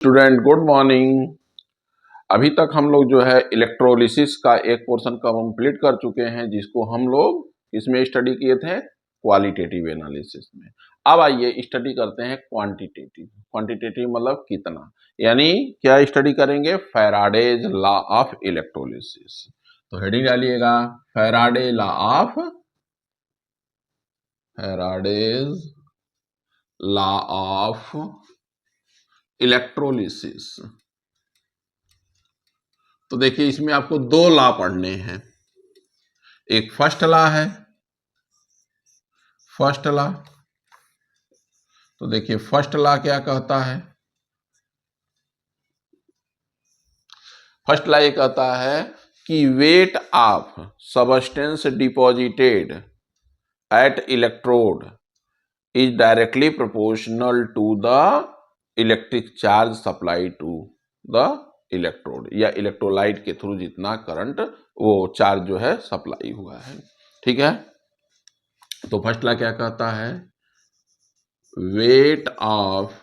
Student good morning. अभी तक हम लोग जो है इलेक्ट्रोलिसिस का एक पोर्शन कंप्लीट कर चुके हैं, जिसको हम लोग इसमें स्टडी किए थे क्वालिटेटिव एनालिसिस में। अब आइए स्टडी करते हैं क्वांटिटेटिव। क्वांटिटेटिव मतलब कितना, यानी क्या स्टडी करेंगे? Faraday's law of electrolysis. तो हेडिंग डालिएगा Faraday law of Faraday's law of electrolysis. तो देखिए इसमें आपको दो लॉ पढ़ने हैं। एक फर्स्ट लॉ है, फर्स्ट लॉ। तो देखिए फर्स्ट लॉ क्या कहता है? फर्स्ट लॉ ये कहता है कि weight of substance deposited at electrode is directly proportional to the electric charge supply to the electrode, या इलेक्ट्रोलाइट के थ्रू जितना करंट वो चार्ज जो है सप्लाई हुआ है। ठीक है, तो फर्स्ट लॉ क्या कहता है? Weight of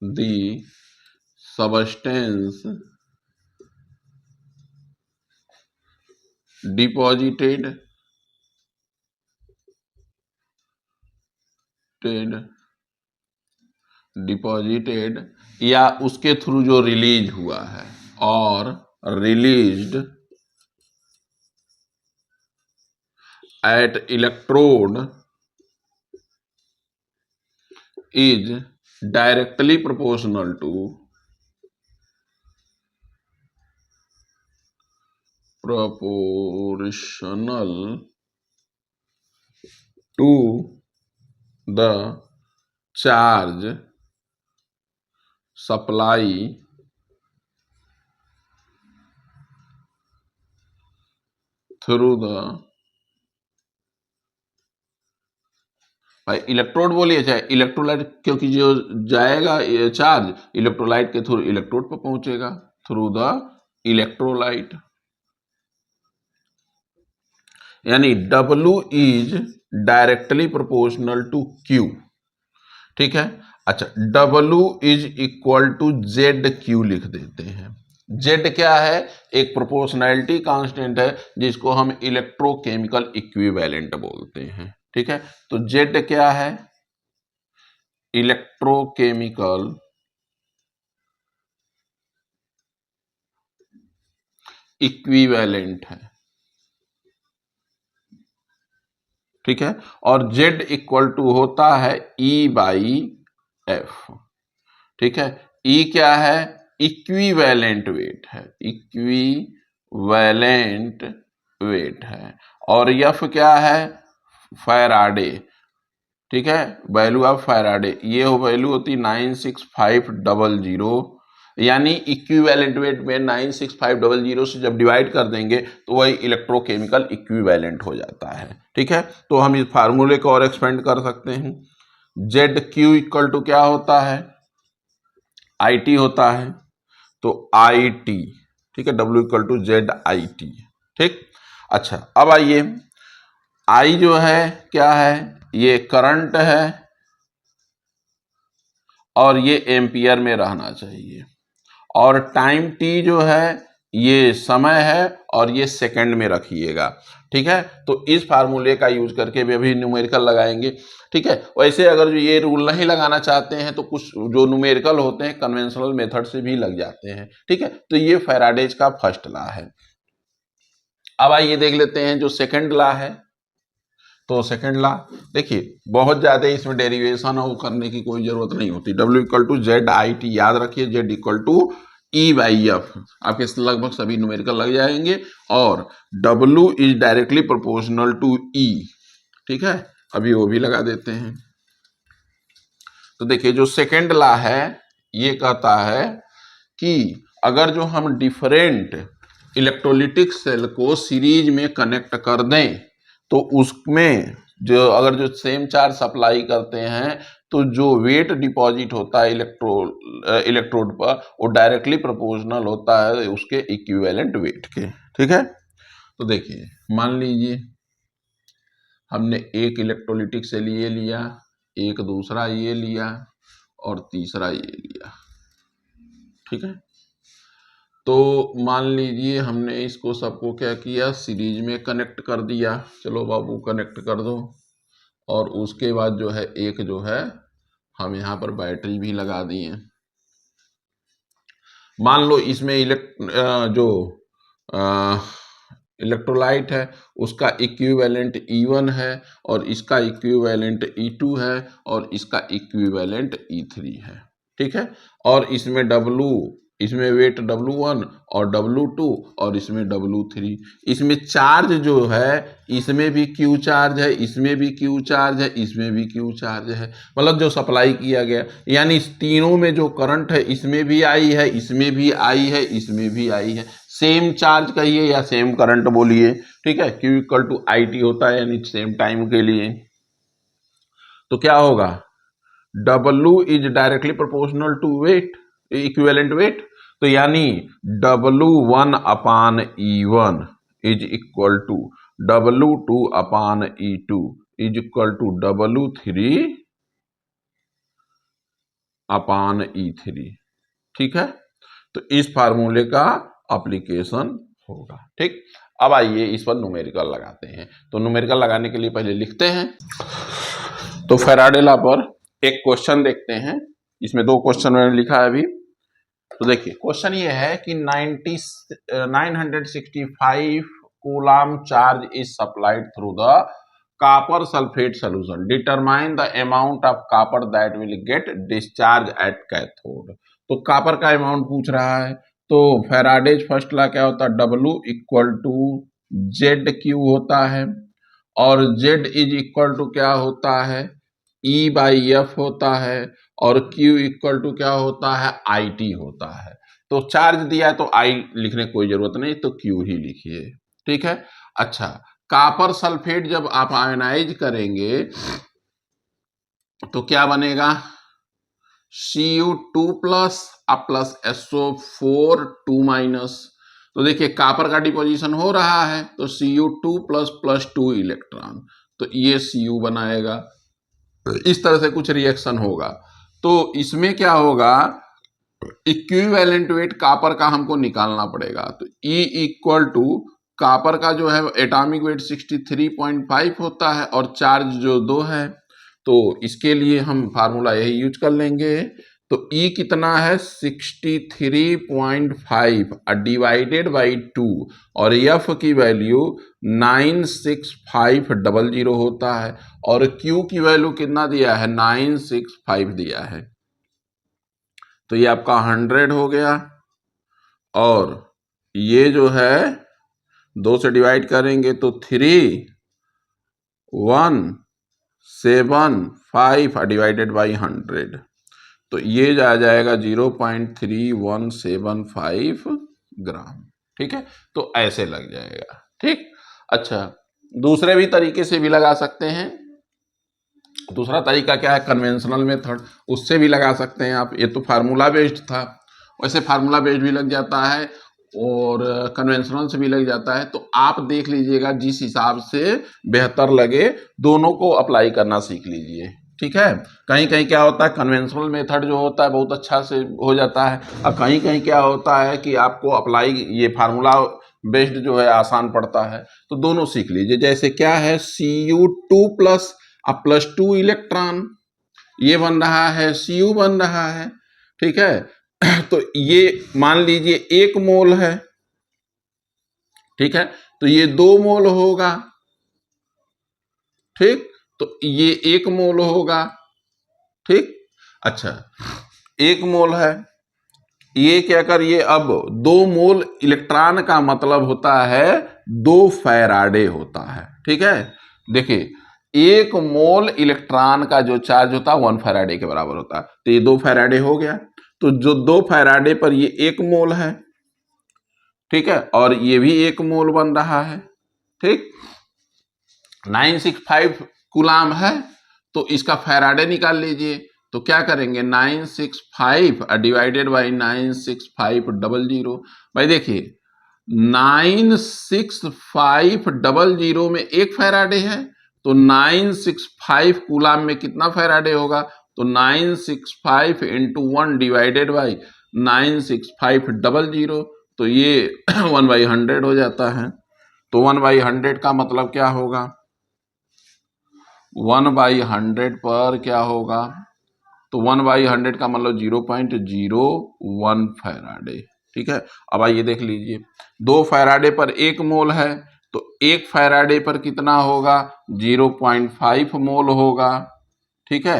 the substance deposited या उसके थ्रू जो रिलीज हुआ है, और released at electrode is directly proportional to the charge supply through the, भाई इलेक्ट्रोड बोलिए चाहे इलेक्ट्रोलाइट, क्योंकि जो जाएगा ये चार्ज इलेक्ट्रोलाइट के थ्रू इलेक्ट्रोड पर पहुंचेगा, थ्रू द इलेक्ट्रोलाइट। यानी W is directly proportional to Q। ठीक है, अच्छा W is equal to ZQ लिख देते हैं। Z क्या है? एक प्रोपोर्शनैलिटी कांस्टेंट है जिसको हम इलेक्ट्रोकेमिकल इक्विवेलेंट बोलते हैं। ठीक है, तो Z क्या है? इलेक्ट्रोकेमिकल इक्विवेलेंट है। ठीक है, और Z इक्वल टू होता है E/F। ठीक है, E क्या है? इक्विवेलेंट वेट है, इक्विवेलेंट वेट है। और F क्या है? फैराडे। ठीक है, वैल्यू ऑफ फैराडे, ये वैल्यू होती 96500। यानी इक्विवेलेंट वेट में 96500 से जब डिवाइड कर देंगे तो वही इलेक्ट्रोकेमिकल इक्विवेलेंट हो जाता है। ठीक है, तो हम इस फार्मूले को और एक्सपेंड कर सकते हैं। ZQ इक्वल टू क्या होता है? IT होता है, तो IT। ठीक है, W इक्वल टू ZIT। ठीक, अच्छा अब आइए, I जो है क्या है? ये करंट है और ये एम्पियर में रहना चाहिए, और टाइम T जो है ये समय है और ये सेकंड में रखिएगा। ठीक है, तो इस फार्मूले का यूज करके भी अभी न्यूमेरिकल लगाएंगे। ठीक है, वैसे अगर जो ये रूल नहीं लगाना चाहते हैं तो कुछ जो न्यूमेरिकल होते हैं कन्वेंशनल मेथड से भी लग जाते हैं। ठीक है, तो ये फैराडेज का फर्स्ट लॉ है। अब आइए देख लेते हैं जो सेकंड लॉ है। तो सेकंड लॉ देखिए, बहुत ज्यादा इसमें डेरिवेशन और करने की कोई जरूरत नहीं होती। W इक्वल टू ZIT याद रखिए, Z इक्वल टू E/F, आपके लगभग सभी न्यूमेरिकल लग जाएंगे। और W is directly proportional to E। ठीक है, अभी वो भी लगा देते हैं। तो देखिए जो सेकंड लॉ है ये कहता है कि अगर जो हम डिफरेंट इलेक्ट्रोलिटिक सेल को सीरीज में कनेक्ट कर दें तो उसमें जो अगर जो सेम चार्ज सप्लाई करते हैं तो जो वेट डिपॉजिट होता है इलेक्ट्रोड पर वो डायरेक्टली प्रोपोर्शनल होता है उसके इक्विवेलेंट वेट के। ठीक है, तो देखिए मान लीजिए हमने एक इलेक्ट्रोलिटिक सेल ये लिया, एक दूसरा ये लिया और तीसरा ये लिया। ठीक है, तो मान लीजिए हमने इसको सबको क्या किया, सीरीज में कनेक्ट कर दिया। चलो बाबू कनेक्ट कर दो। और उसके बाद जो है एक जो है हम यहाँ पर बैटरी भी लगा दिए। मान लो इसमें जो इलेक्ट्रोलाइट है उसका इक्विवेलेंट E1 है और इसका इक्विवेलेंट E2 है और इसका इक्विवेलेंट E3 है। ठीक है, और इसमें वेट W1 और W2 और इसमें W3। इसमें चार्ज जो है इसमें भी Q चार्ज है, इसमें भी Q चार्ज है, इसमें भी Q चार्ज है, मतलब जो सप्लाई किया गया, यानी इस तीनों में जो करंट है इसमें भी आई है, इसमें भी आई है, इसमें भी आई है। सेम चार्ज कहिए या सेम करंट बोलिए। ठीक है, Q इक्वल टू IT होता है, यानी सेम टाइम के लिए। तो क्या होगा, W is directly proportional to weight, equivalent weight. तो यानी W1 upon E1 is equal to W2 upon E2 is equal to W3 upon E3। ठीक है, तो इस फार्मूले का एप्लीकेशन होगा। ठीक, अब आइए इस पर न्यूमेरिकल लगाते हैं। तो न्यूमेरिकल लगाने के लिए पहले लिखते हैं। तो फैराडे लॉ पर एक क्वेश्चन देखते हैं, इसमें दो क्वेश्चन मैंने लिखा है अभी। तो देखिए क्वेश्चन ये है कि 965 coulomb charge is supplied through the copper sulphate solution, determine the amount of copper that will get discharge eight cathode. तो कॉपर का अमाउंट पूछ रहा है। तो फैराडेज फर्स्ट लॉ क्या होता है, W इक्वल टू ZQ होता है और Z इज इक्वल टू क्या होता है, E/F होता है और Q इक्वल टू क्या होता है, IT होता है। तो चार्ज दिया है तो I लिखने की कोई जरूरत नहीं, तो Q ही लिखिए। ठीक है, अच्छा कॉपर सल्फेट जब आप आयनाइज करेंगे तो क्या बनेगा, Cu2 plus plus SO4 2 minus. तो देखिए कॉपर का डिपोजिशन हो रहा है तो Cu2 प्लस प्लस 2 इलेक्ट्रॉन, तो ये Cu बनाएगा। इस तरह से कुछ रिएक्शन होगा। तो इसमें क्या होगा, इक्विवेलेंट वेट कॉपर का हमको निकालना पड़ेगा। तो E इक्वल टू कॉपर का जो है एटॉमिक वेट 63.5 होता है और चार्ज जो 2 है, तो इसके लिए हम फार्मूला यही यूज कर लेंगे। तो E कितना है 63.5 डिवाइडेड बाई 2 और F की वैल्यू 96500 होता है और Q की वैल्यू कितना दिया है, 965 दिया है। तो ये आपका 100 हो गया और ये जो है 2 से डिवाइड करेंगे तो 3175 डिवाइडेड बाई 100, तो ये आ जाएगा 0.3175 ग्राम। ठीक है, तो ऐसे लग जाएगा। ठीक, अच्छा दूसरे भी तरीके से भी लगा सकते हैं। दूसरा तरीका क्या है, कन्वेंशनल मेथड, उससे भी लगा सकते हैं आप। ये तो फार्मूला बेस्ड था, वैसे फार्मूला बेस्ड भी लग जाता है और कन्वेंशनल से भी लग जाता है। तो आप देख लीजिएगा जिस हिसाब से बेहतर लगे, दोनों को अप्लाई करना सीख लीजिए। ठीक है, कहीं कहीं क्या होता है, कन्वेंशनल मेथड जो होता है बहुत अच्छा से हो जाता है और कहीं कहीं क्या होता है कि आपको अप्लाई ये फार्मूला बेस्ड जो है आसान पड़ता है। तो दोनों सीख लीजिए। जैसे क्या है, Cu2 प्लस प्लस 2 इलेक्ट्रॉन, ये बन रहा है Cu बन रहा है। ठीक है, तो ये मान लीजिए 1 मोल है। ठीक है, तो ये 2 मोल होगा। ठीक, तो ये 1 मोल होगा। ठीक, अच्छा 1 मोल है, ये क्या करिए, अब 2 मोल इलेक्ट्रॉन का मतलब होता है 2 फैराडे होता है। ठीक है, देखिए 1 मोल इलेक्ट्रॉन का जो चार्ज होता है 1 फैराडे के बराबर होता है। तो ये 2 फैराडे हो गया, तो जो 2 फैराडे पर ये 1 मोल है। ठीक है, और ये भी 1 मोल बन रहा है। ठीक, 965 कूलाम है तो इसका फैराडे निकाल लीजिए। तो क्या करेंगे, 965 डिवाइडेड बाई 96500। भाई देखिए 96500 में 1 फैराडे है, तो 965 कूलाम में कितना फैराडे होगा, तो 965 इंटू 1 डिवाइडेड बाई 96500, तो ये 1/100 हो जाता है। तो 1/100 का मतलब क्या होगा, 1/100 पर क्या होगा, तो 1/100 का मतलब 0.01 फैराडे। ठीक है, अब आइए देख लीजिए, 2 फैराडे पर 1 मोल है, तो 1 फैराडे पर कितना होगा, 0.5 मोल होगा। ठीक है,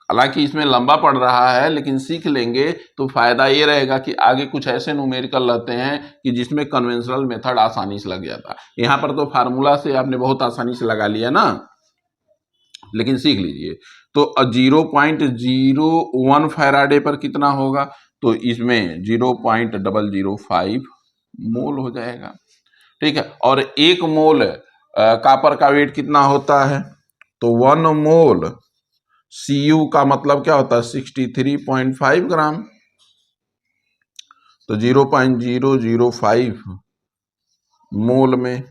हालांकि इसमें लंबा पड़ रहा है, लेकिन सीख लेंगे तो फायदा ये रहेगा कि आगे कुछ ऐसे न्यूमेरिकल रहते हैं कि जिसमें कन्वेंशनल मेथड आसानी से लग जाता है। यहाँ पर तो फार्मूला से आपने बहुत आसानी से लगा लिया ना, लेकिन सीख लीजिए। तो 0.01 फैराडे पर कितना होगा, तो इसमें 0.005 मोल हो जाएगा। ठीक है, और 1 मोल कॉपर का वेट कितना होता है, तो 1 मोल Cu का मतलब क्या होता है, 63.5 ग्राम। तो 0.005 मोल में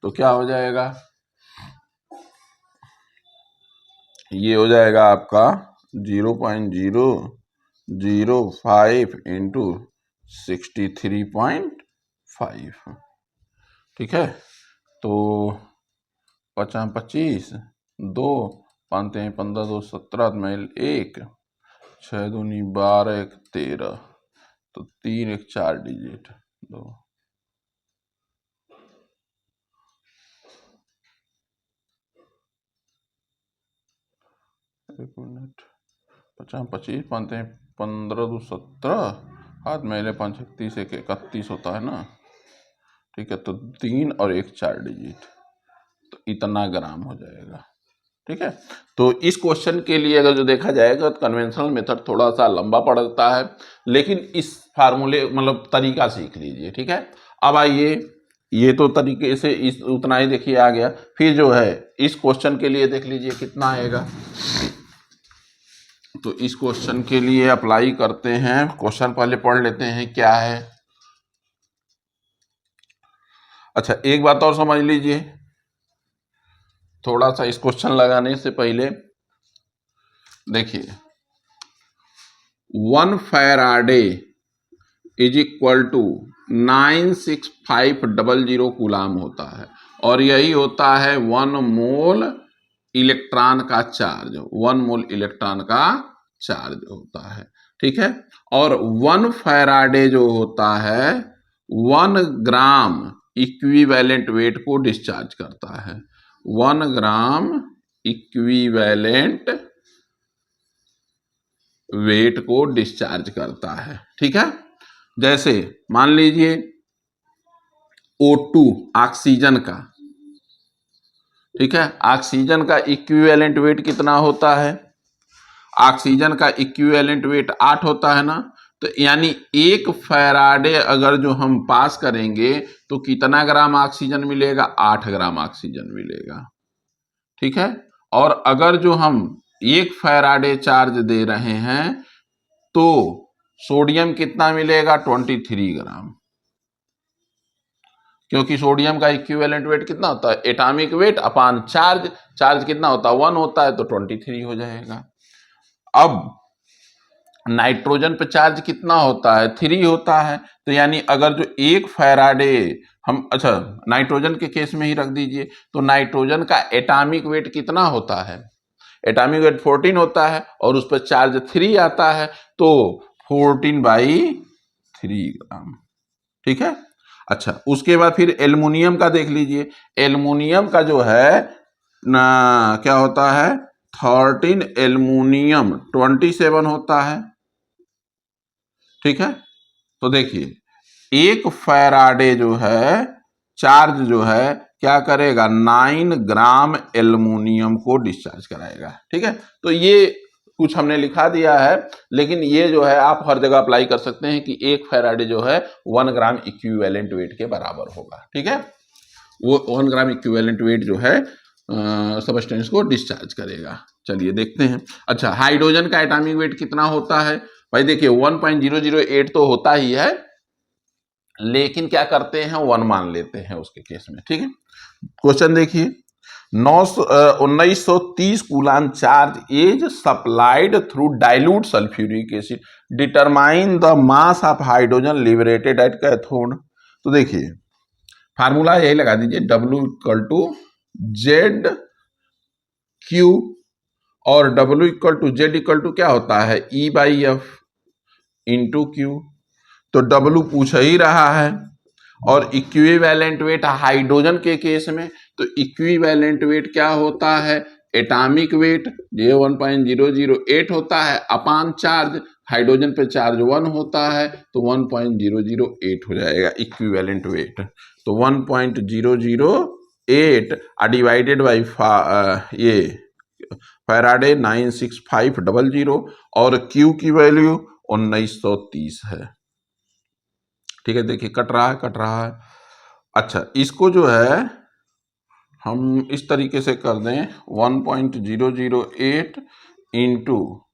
तो क्या हो जाएगा, ये हो जाएगा आपका 0.005 इंटू 63.5। ठीक है, तो 25 2 5 15 2 17 मैल 1 6 दूनी 12 1 13, तो 3 1 4 डिजिट 2। एक मिनट, 50 25 5 15 2 17, हाथ मेले 5 31 1 31 होता है ना। ठीक है, तो 3 और 1 4 डिजिट, तो इतना ग्राम हो जाएगा। ठीक है, तो इस क्वेश्चन के लिए अगर जो देखा जाएगा तो कन्वेंशनल मेथड थोड़ा सा लंबा पड़ता है, लेकिन इस फार्मूले मतलब तरीका सीख लीजिए। ठीक है, अब आइए, ये तो तरीके से इस उतना ही देखिए आ गया, फिर जो है इस क्वेश्चन के लिए देख लीजिए कितना आएगा। तो इस क्वेश्चन के लिए अप्लाई करते हैं, क्वेश्चन पहले पढ़ लेते हैं क्या है। अच्छा, एक बात और समझ लीजिए, थोड़ा सा इस क्वेश्चन लगाने से पहले देखिए, 1 Faraday is equal to 96500 coulomb होता है, और यही होता है 1 मोल इलेक्ट्रॉन का चार्ज, 1 मोल इलेक्ट्रॉन का चार्ज होता है। ठीक है, और 1 फैराडे जो होता है 1 ग्राम इक्विवेलेंट वेट को डिस्चार्ज करता है, 1 ग्राम इक्विवेलेंट वेट को डिस्चार्ज करता है। ठीक है, जैसे मान लीजिए O2 ऑक्सीजन का, ठीक है, ऑक्सीजन का इक्विवेलेंट वेट कितना होता है, ऑक्सीजन का इक्विवेलेंट वेट 8 होता है ना, तो यानी 1 फैराडे अगर जो हम पास करेंगे तो कितना ग्राम ऑक्सीजन मिलेगा, 8 ग्राम ऑक्सीजन मिलेगा। ठीक है, और अगर जो हम 1 फैराडे चार्ज दे रहे हैं तो सोडियम कितना मिलेगा, 23 ग्राम, क्योंकि सोडियम का इक्विवेलेंट वेट कितना होता है, एटॉमिक वेट अपान चार्ज, चार्ज कितना होता है 1 होता है, तो 23 हो जाएगा। अब नाइट्रोजन पे चार्ज कितना होता है, 3 होता है, तो यानी अगर जो 1 फैराडे हम, अच्छा नाइट्रोजन के केस में ही रख दीजिए, तो नाइट्रोजन का एटॉमिक वेट कितना होता है, एटॉमिक वेट 14 होता है, और उस पर चार्ज 3 आता है, तो 14/3 ग्राम। ठीक है, अच्छा उसके बाद फिर एल्युमिनियम का देख लीजिए, एल्युमिनियम का जो है ना क्या होता है, 13 एल्युमिनियम 27 होता है। ठीक है, तो देखिए 1 फैराडे जो है चार्ज जो है क्या करेगा, 9 ग्राम एल्युमिनियम को डिस्चार्ज कराएगा। ठीक है, तो ये कुछ हमने लिखा दिया है, लेकिन ये जो है आप हर जगह अप्लाई कर सकते हैं कि 1 फैराडे जो है 1 ग्राम इक्विवेलेंट वेट के बराबर होगा। ठीक है, वो 1 ग्राम इक्विवेलेंट वेट जो है सबस्टेंस को डिस्चार्ज करेगा। चलिए देखते हैं। अच्छा, हाइड्रोजन का एटॉमिक वेट कितना होता है, भाई देखिए 1.008 तो होता ही है, लेकिन क्या करते हैं 1 मान लेते हैं उसके केस में। ठीक है, क्वेश्चन देखिए, 1930 coulomb charge is supplied through dilute sulphuric acid, determine the mass of hydrogen liberated at cathode. तो देखिए फार्मूला यही लगा दीजिए, W equal to Z Q, और W equal to Z equal to क्या होता है E/F इंटू क्यू। तो W पूछ ही रहा है, और इक्विवेलेंट वेट हाइड्रोजन के केस में, तो इक्विवेलेंट वेट क्या होता है, एटॉमिक वेट जो 1.008 होता है अपान चार्ज, हाइड्रोजन पे चार्ज 1 होता है तो 1.008 हो जाएगा इक्विवेलेंट वेट। तो 1.008 डिवाइडेड बाई ये फैराडे 96500, और Q की वैल्यू 1930 है। ठीक है, देखिए कट रहा है। अच्छा, इसको जो है हम इस तरीके से कर दें, 1.008 इंटू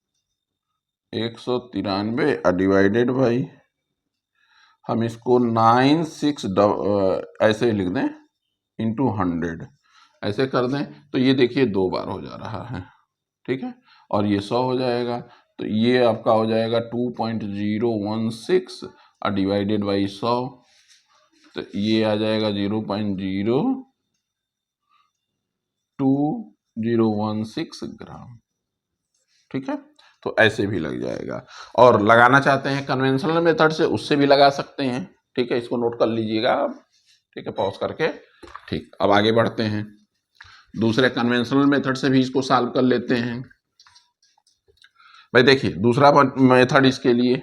193 डिवाइडेड बाई, हम इसको 96 ऐसे ही लिख दें इंटू 100 ऐसे कर दें, तो ये देखिए 2 बार हो जा रहा है। ठीक है, और ये 100 हो जाएगा, तो ये आपका हो जाएगा 2.016 डिवाइडेड बाई 100, तो ये आ जाएगा 0.02016 ग्राम। ठीक है, तो ऐसे भी लग जाएगा, और लगाना चाहते हैं कन्वेंशनल मेथड से, उससे भी लगा सकते हैं। ठीक है, इसको नोट कर लीजिएगा आप। ठीक है, पॉज करके। ठीक, अब आगे बढ़ते हैं, दूसरे कन्वेंशनल मेथड से भी इसको सॉल्व कर लेते हैं। भाई देखिए दूसरा मेथड इसके लिए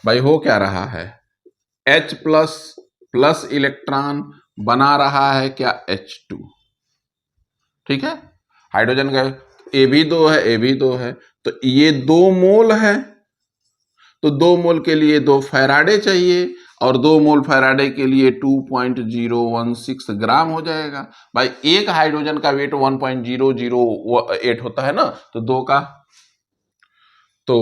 भाई हो क्या रहा है, H प्लस इलेक्ट्रॉन बना रहा है क्या H2। ठीक है, हाइड्रोजन का Ab2 है, Ab2 है, तो ये 2 मोल है, तो 2 मोल के लिए 2 फैराडे चाहिए, और 2 मोल फैराडे के लिए 2.016 ग्राम हो जाएगा। भाई एक हाइड्रोजन का वेट 1.008 होता है ना, तो 2 का, तो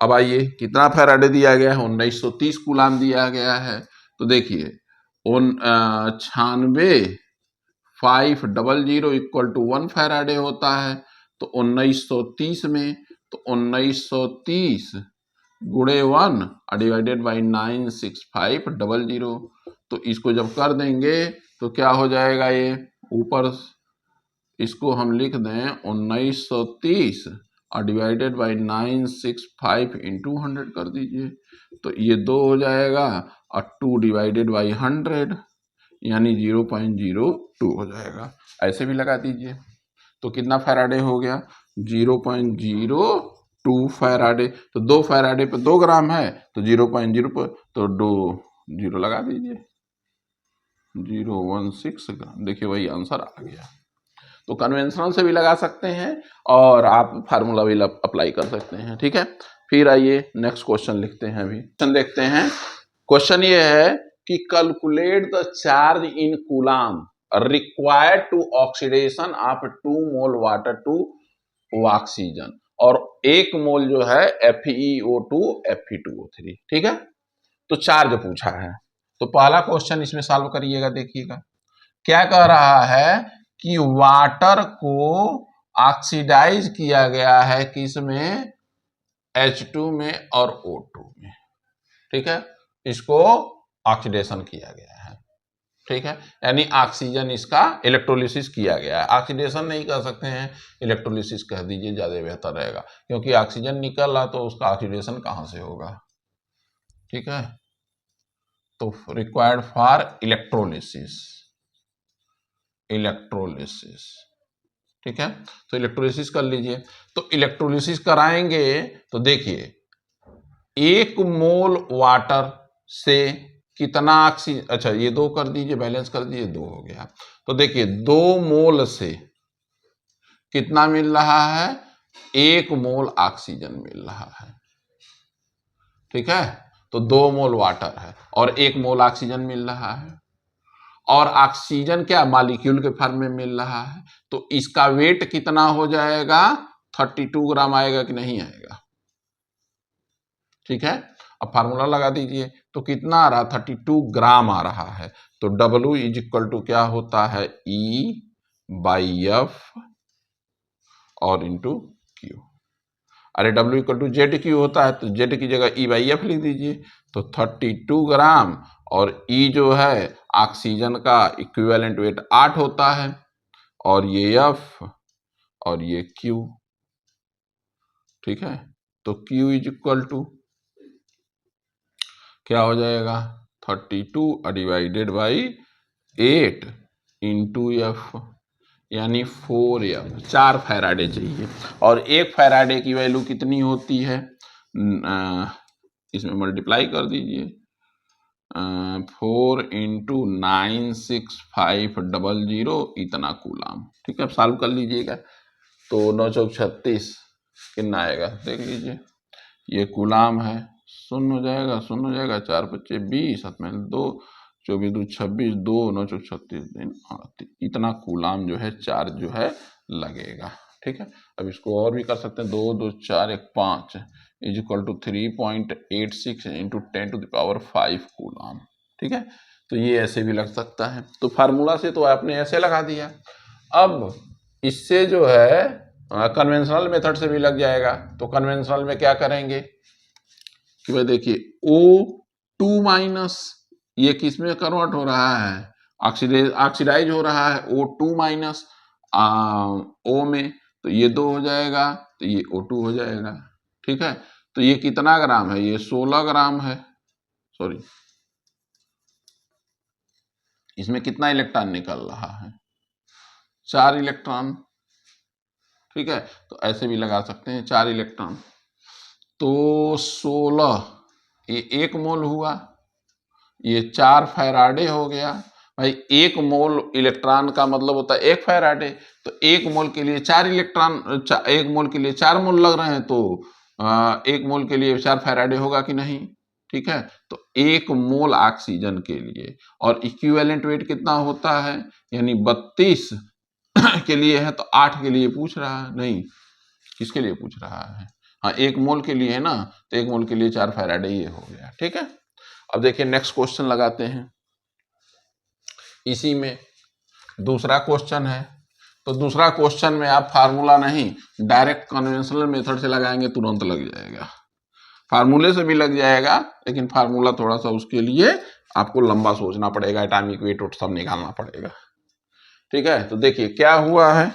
अब आइए कितना फैराडे दिया गया है, 1930 कूलाम दिया गया है। तो देखिए 96,500 इक्वल टू 1 फैराडे होता है, तो 1930 में, तो 1930 गुणे 1 डिवाइडेड बाई 96500, तो इसको जब कर देंगे तो क्या हो जाएगा, ये ऊपर इसको हम लिख दें 1930 डिवाइडेड बाई 965 इंटू 100 कर दीजिए, तो ये 2 हो जाएगा, और 2 डिवाइडेड बाई 100 यानी 0.02 हो जाएगा। ऐसे भी लगा दीजिए, तो कितना फैराडे हो गया, 0.02 फैराडे, तो 2 फैराडे पे 2 ग्राम है, तो 0.0 पर तो 2 0 लगा दीजिए, 016 ग्राम। देखिए वही आंसर आ गया। तो कन्वेंशनल से भी लगा सकते हैं, और आप फार्मूला भी अप्लाई कर सकते हैं। ठीक है, फिर आइए नेक्स्ट क्वेश्चन लिखते हैं। अभी क्वेश्चन देखते हैं। क्वेश्चन ये है कि calculate the charge in coulomb required to oxidation of 2 mole water to oxygen, और 1 मोल जो है FeO2 Fe2O3। ठीक है, तो चार्ज पूछा है, तो पहला क्वेश्चन इसमें सॉल्व करिएगा। देखिएगा क्या कह रहा है कि वाटर को ऑक्सीडाइज किया गया है किसमें, H2 में और O2 में। ठीक है, इसको ऑक्सीडेशन किया गया है। ठीक है, यानी ऑक्सीजन इसका इलेक्ट्रोलिसिस किया गया है। ऑक्सीडेशन नहीं कह सकते हैं, इलेक्ट्रोलिसिस कह दीजिए, ज्यादा बेहतर रहेगा, क्योंकि ऑक्सीजन निकल रहा तो उसका ऑक्सीडेशन कहां से होगा। ठीक है, तो रिक्वायर्ड फॉर इलेक्ट्रोलिसिस। ठीक है, तो इलेक्ट्रोलिसिस कर लीजिए। तो इलेक्ट्रोलिसिस कराएंगे तो देखिए 1 मोल वाटर से कितना ऑक्सीजन, अच्छा ये 2 कर दीजिए, बैलेंस कर दीजिए, 2 हो गया। तो देखिए 2 मोल से कितना मिल रहा है, 1 मोल ऑक्सीजन मिल रहा है। ठीक है, तो 2 मोल वाटर है और 1 मोल ऑक्सीजन मिल रहा है, और ऑक्सीजन क्या मॉलिक्यूल के फॉर्म में मिल रहा है, तो इसका वेट कितना हो जाएगा, 32 ग्राम आएगा कि नहीं आएगा। ठीक है, अब फार्मूला लगा दीजिए, तो कितना आ रहा, 32 ग्राम आ रहा है, तो W इज इक्वल टू क्या होता है, E बाई एफ और इंटू क्यू। अरे W equal to Z Q होता है तो जेड की जगह E/F लिख दीजिए। तो 32 ग्राम और E जो है ऑक्सीजन का इक्विवेलेंट वेट 8 होता है और ये F और ये Q। ठीक है, तो Q इज इक्वल टू क्या हो जाएगा 32 डिवाइडेड बाई 8 इंटू एफ यानी 4F। 4 फैराडे चाहिए और 1 फैराडे की वैल्यू कितनी होती है, इसमें मल्टीप्लाई कर दीजिए 4 इंटू 96500 इतना कूलाम। ठीक है, अब सॉल्व कर लीजिएगा तो 9 चौक 36 कितना आएगा देख लीजिए। ये कूलाम है, शून्य हो जाएगा, शून्य हो जाएगा, 4 25 20, 7 में 2, 24 2 26, 2 9 चौक 36 दिन 38 इतना कूलाम जो है चार्ज जो है लगेगा। ठीक है, अब इसको और भी कर सकते हैं, 2 2 4 1 5 is equal to 3.86 into 10⁵ coulomb. ठीक है, तो ये ऐसे भी लग सकता है। तो फार्मूला से तो आपने ऐसे लगा दिया। अब इससे जो है कन्वेंशनल मेथड से भी लग जाएगा। तो कन्वेंशनल में क्या करेंगे कि भाई देखिए O2- ये किस में कन्वर्ट हो रहा है, ऑक्सीडाइज हो रहा है O2- O में, तो ये 2 हो जाएगा तो ये O2 हो जाएगा। ठीक है, तो ये कितना ग्राम है, ये 16 ग्राम है। सॉरी, इसमें कितना इलेक्ट्रॉन निकल रहा है, 4 इलेक्ट्रॉन। ठीक है, तो ऐसे भी लगा सकते हैं 4 इलेक्ट्रॉन। तो 16 ये 1 मोल हुआ, ये 4 फैराडे हो गया। भाई 1 मोल इलेक्ट्रॉन का मतलब होता है 1 फैराडे, तो 1 मोल के लिए 4 इलेक्ट्रॉन, 1 मोल के लिए 4 मोल लग रहे हैं, तो 1 मोल के लिए 4 फैराडे होगा कि नहीं। ठीक है, तो 1 मोल ऑक्सीजन के लिए, और इक्विवेलेंट वेट कितना होता है, यानी 32 के लिए है, तो 8 के लिए पूछ रहा है, नहीं किसके लिए पूछ रहा है, हाँ 1 मोल के लिए है ना, तो 1 मोल के लिए 4 फैराडे ये हो गया। ठीक है, अब देखिए नेक्स्ट क्वेश्चन लगाते हैं। इसी में दूसरा क्वेश्चन है, तो दूसरा क्वेश्चन में आप फार्मूला नहीं डायरेक्ट कन्वेंशनल मेथड से लगाएंगे, तुरंत लग जाएगा। फार्मूले से भी लग जाएगा, लेकिन फार्मूला थोड़ा सा उसके लिए आपको लंबा सोचना पड़ेगा, एटॉमिक वेट और सब निकालना पड़ेगा। ठीक है, तो देखिए क्या हुआ है,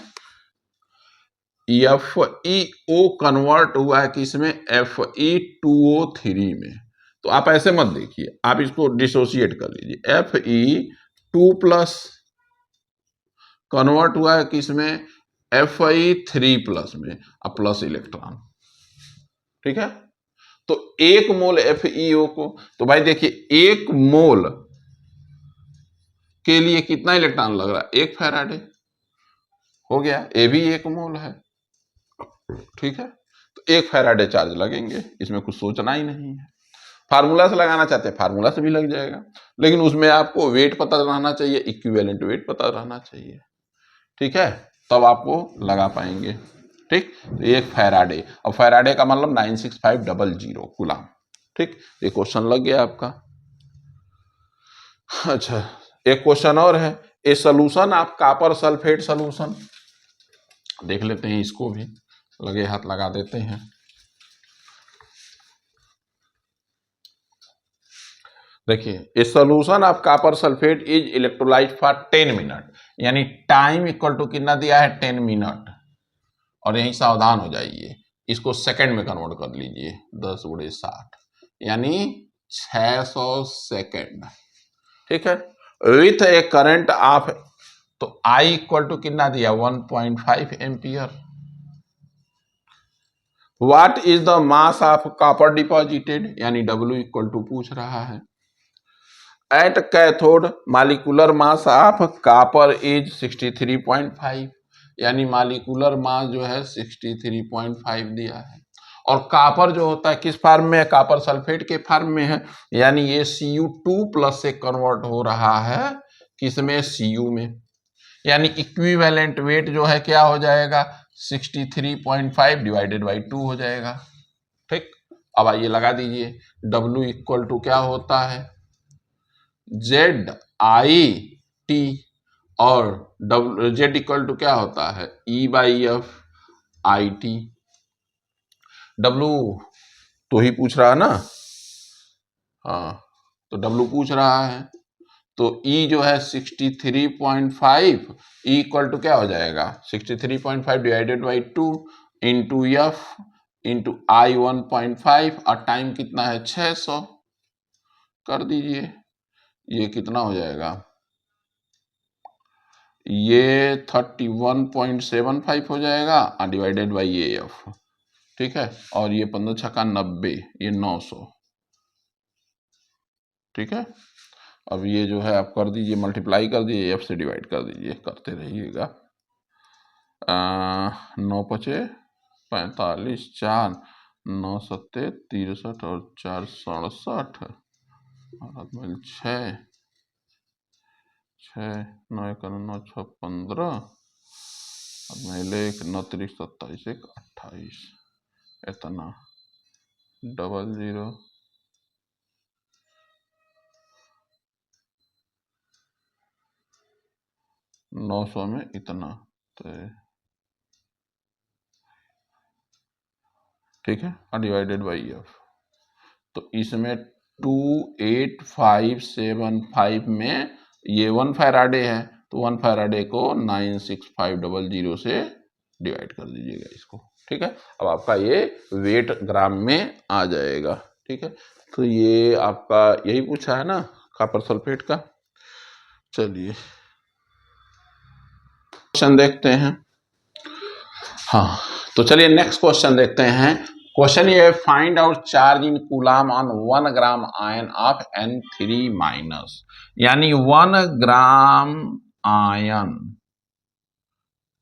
FeO कन्वर्ट हुआ है किसमें, Fe2O3 में। तो आप ऐसे मत देखिए, आप इसको डिसोशिएट कर लीजिए। Fe2+ कन्वर्ट हुआ है किसमें, Fe3+ में, अब प्लस इलेक्ट्रॉन। ठीक है, तो 1 मोल FeO को, तो भाई देखिए 1 मोल के लिए कितना इलेक्ट्रॉन लग रहा है, 1 फैराडे हो गया, ये भी 1 मोल है। ठीक है, तो 1 फैराडे चार्ज लगेंगे, इसमें कुछ सोचना ही नहीं है। फार्मूला से लगाना चाहते हैं, फार्मूला से भी लग जाएगा, लेकिन उसमें आपको वेट पता रहना चाहिए, इक्विवेलेंट वेट पता रहना चाहिए। ठीक है, तब आपको लगा पाएंगे। ठीक, तो 1 फैराडे, और फैराडे का मतलब 96500 कूलाम। ठीक, ये क्वेश्चन लग गया आपका। अच्छा, एक क्वेश्चन और है, a solution of copper sulphate solution, देख लेते हैं इसको भी, लगे हाथ लगा देते हैं। देखिए, a solution of copper sulphate is electrolyte for 10 minute, यानी टाइम इक्वल टू कितना दिया है 10 मिनट, और यहीं सावधान हो जाइए, इसको सेकंड में कन्वर्ट कर लीजिए, 10/60 यानी 600 सेकंड। ठीक है, विथ ए करंट ऑफ, तो I इक्वल टू कितना दिया 1.5 ampere. What is the mass of copper deposited, यानी W इक्वल टू पूछ रहा है। At cathode molecular mass of copper is 63.5, यानी मालिकुलर मास जो है 63.5 दिया है। और कॉपर जो होता है किस फॉर्म में है, कॉपर सल्फेट के फॉर्म में है, यानी ये Cu2+ से कन्वर्ट हो रहा है किसमें, Cu में, यानी इक्विवेलेंट वेट जो है क्या हो जाएगा 63.5 डिवाइडेड बाई 2 हो जाएगा। ठीक, अब आइए लगा दीजिए, W इक्वल टू क्या होता है ZIT, और जेड इक्वल टू क्या होता है E/F IT। डब्लू तो ही पूछ रहा है ना, हाँ तो डब्लू पूछ रहा है, तो E जो है 63.5, E इक्वल टू क्या हो जाएगा 63.5 divided by 2 into F into I 1.5 और टाइम कितना है 600, कर दीजिए, ये कितना हो जाएगा, ये 31.75 हो जाएगा डिवाइडेड बाई AF, ठीक है, और ये 15 छक्का 90, ये 900, ठीक है। अब ये जो है आप कर दीजिए, मल्टीप्लाई कर दीजिए, F से डिवाइड कर दीजिए, करते रहिएगा। 9×5 = 45, 4 9 7 63 और 4 67 और 6 9 1 9 6 15 1 9 3 27 1 28, इतना 00 900 में इतना, तो ठीक है, डिवाइडेड बाई F। तो इसमें 28575 में ये 1 फैराडे है, तो 1 फैराडे को 96500 से डिवाइड कर दीजिएगा इसको, ठीक है। अब आपका ये वेट ग्राम में आ जाएगा, ठीक है। तो ये आपका यही पूछा है ना कॉपर सल्फेट का। चलिए क्वेश्चन देखते हैं, हाँ तो चलिए नेक्स्ट क्वेश्चन देखते हैं। क्वेश्चन ये है, find out charge in coulomb on 1 gram ion of N3-, यानी 1 ग्राम आयन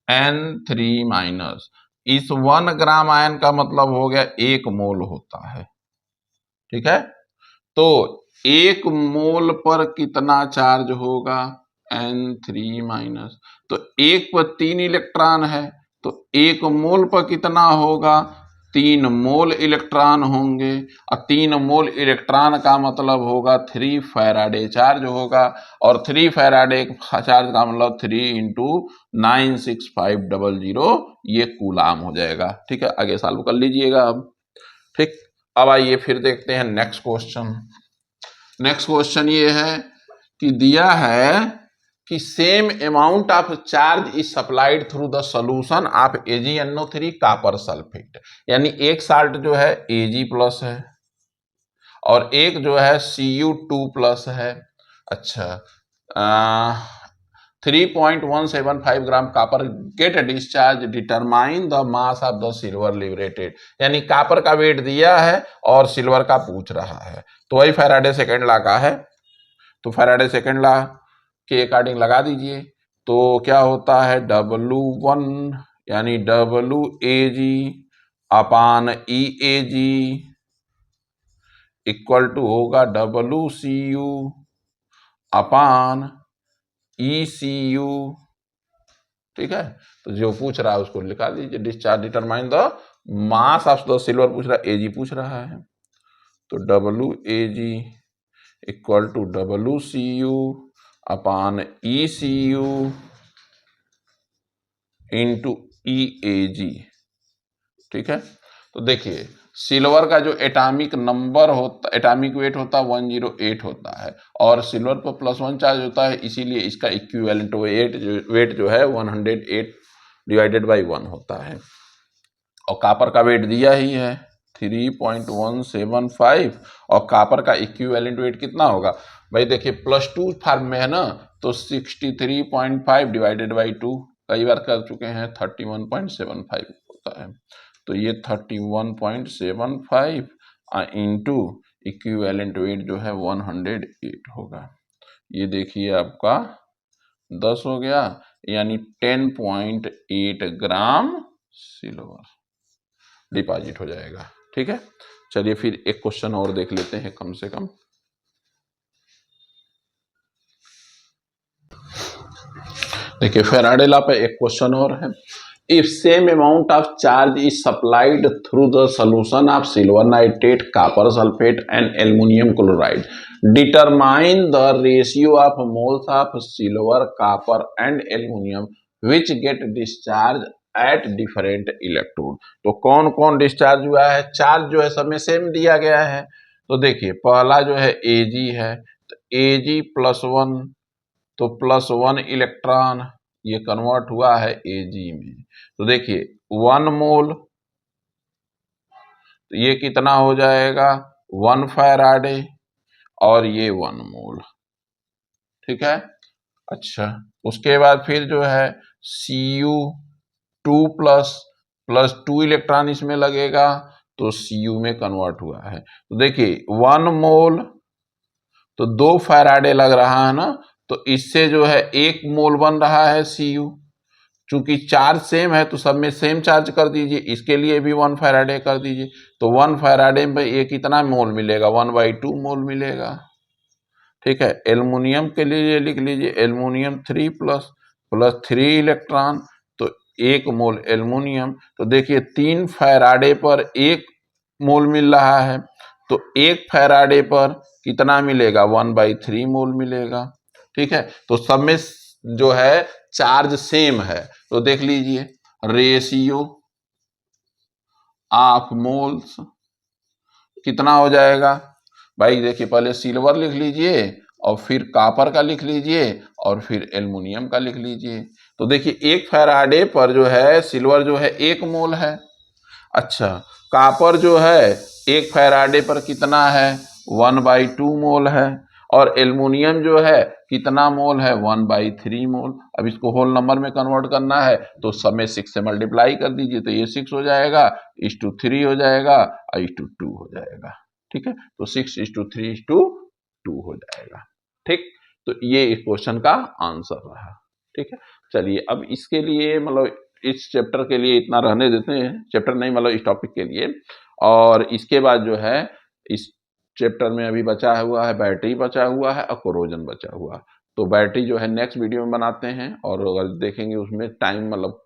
N3-, इस 1 ग्राम आयन का मतलब हो गया 1 मोल होता है, ठीक है। तो 1 मोल पर कितना चार्ज होगा N3-, तो 1 पर 3 इलेक्ट्रॉन है, तो 1 मोल पर कितना होगा 3 मोल इलेक्ट्रॉन होंगे, और 3 मोल इलेक्ट्रॉन का मतलब होगा 3 फैराडे चार्ज होगा, और 3 फैराडे चार्ज का मतलब 3 इंटू 96500, ये कूलाम हो जाएगा, ठीक है। आगे सॉल्व कर लीजिएगा अब, ठीक। अब आइए फिर देखते हैं नेक्स्ट क्वेश्चन। नेक्स्ट क्वेश्चन ये है कि दिया है कि same amount of charge is supplied through the solution of AgNO3 copper sulphate, यानी एक साल्ट जो है Ag+ है और एक जो है Cu2+ है। अच्छा 3.175 gram copper get discharge, determine the mass of the silver liberated, यानी कॉपर का वेट दिया है और सिल्वर का पूछ रहा है, तो वही फैराडे सेकेंड लॉ का है, तो फैराडे सेकेंड लॉ के अकॉर्डिंग लगा दीजिए। तो क्या होता है W1 यानी WAG upon EAG equal to होगा WCU अपान ECU, ठीक है। तो जो पूछ रहा है उसको लिखा दीजिए, discharge determine the mass of the silver पूछ रहा है, AG पूछ रहा है, तो WAG equal to WCU upon ECU into EAG, ठीक है। तो देखिए सिल्वर का जो एटॉमिक नंबर होता, एटॉमिक वेट होता है 108 होता है, और सिल्वर पर +1 चार्ज होता है, इसीलिए इसका इक्विवेलेंट वेट जो है 108 डिवाइडेड बाई 1 होता है, और कॉपर का वेट दिया ही है 3.175, और कॉपर का इक्विवेलेंट वेट कितना होगा भाई, देखिए +2 फॉर्म में है ना, तो 63.5 डिवाइडेड बाई 2 कई बार कर चुके हैं 31.75 होता है, तो ये 31.75 इंटू इक्विवेलेंट वेट जो है 108 होगा, ये देखिए आपका 10 हो गया, यानी 10.8 ग्राम सिल्वर डिपॉजिट हो जाएगा, ठीक है। चलिए फिर एक क्वेश्चन और देख लेते हैं कम से कम। देखिए फैराडे लॉ पे एक क्वेश्चन और है, if same amount of charge is supplied through the solution of silver nitrate, copper sulfate and aluminum chloride, determine the ratio of moles of silver, copper and aluminum which get discharged at different electrode। तो कौन कौन discharge हुआ है, charge जो है सब में same दिया गया है। तो देखिए पहला जो है Ag है, तो Ag +1, तो +1 इलेक्ट्रॉन ये कन्वर्ट हुआ है Ag में। तो देखिए 1 मोल, तो ये कितना हो जाएगा 1 फैराडे और ये 1 मोल, ठीक है। अच्छा उसके बाद फिर जो है Cu2 प्लस 2 इलेक्ट्रॉन इसमें लगेगा, तो Cu में कन्वर्ट हुआ है। तो देखिए 1 मोल तो 2 फैराडे लग रहा है ना, तो इससे जो है 1 मोल बन रहा है Cu। चूंकि चार्ज सेम है तो सब में सेम चार्ज कर दीजिए, इसके लिए भी 1 फैराडे कर दीजिए। तो 1 फैराडे में ये कितना मोल मिलेगा 1/2 मोल मिलेगा, ठीक है। एल्युमिनियम के लिए लिख लीजिए एल्युमिनियम 3 प्लस 3 इलेक्ट्रॉन, तो 1 मोल एल्युमिनियम। तो देखिए 3 फैराडे पर 1 मोल मिल रहा है, तो 1 फैराडे पर कितना मिलेगा 1/3 मोल मिलेगा, ठीक है। तो सब में जो है चार्ज सेम है, तो देख लीजिए रेशियो ऑफ मोल्स कितना हो जाएगा भाई। देखिए पहले सिल्वर लिख लीजिए और फिर कॉपर का लिख लीजिए और फिर एल्युमिनियम का लिख लीजिए। तो देखिए 1 फैराडे पर जो है सिल्वर जो है 1 मोल है। अच्छा कॉपर जो है 1 फैराडे पर कितना है 1/2 मोल है, और एल्युमिनियम जो है कितना मोल है 1/3 मोल। अब इसको होल नंबर में कन्वर्ट करना है तो सब में 6 से मल्टीप्लाई कर दीजिए, तो ये 6 हो जाएगा, 3 हो जाएगा और 2 हो जाएगा, ठीक है। तो 6:3:2 हो जाएगा, ठीक। तो ये इस क्वेश्चन का आंसर रहा, ठीक है। चलिए अब इसके लिए मतलब इस चैप्टर के लिए इतना रहने देते हैं, चैप्टर नहीं मतलब इस टॉपिक के लिए। और इसके बाद जो है इस चैप्टर में अभी बचा हुआ है बैटरी बचा हुआ है और कोरोजन बचा हुआ है। तो बैटरी जो है नेक्स्ट वीडियो में बनाते हैं, और अगर देखेंगे उसमें टाइम मतलब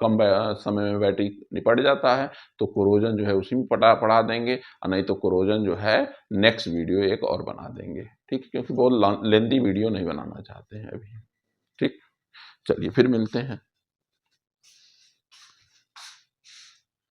कम समय में बैटरी निपट जाता है, तो कोरोजन जो है उसी में पढ़ा देंगे, और नहीं तो कोरोजन जो है नेक्स्ट वीडियो एक और बना देंगे, ठीक। क्योंकि बहुत लेंथी वीडियो नहीं बनाना चाहते हैं अभी, ठीक। चलिए फिर मिलते हैं।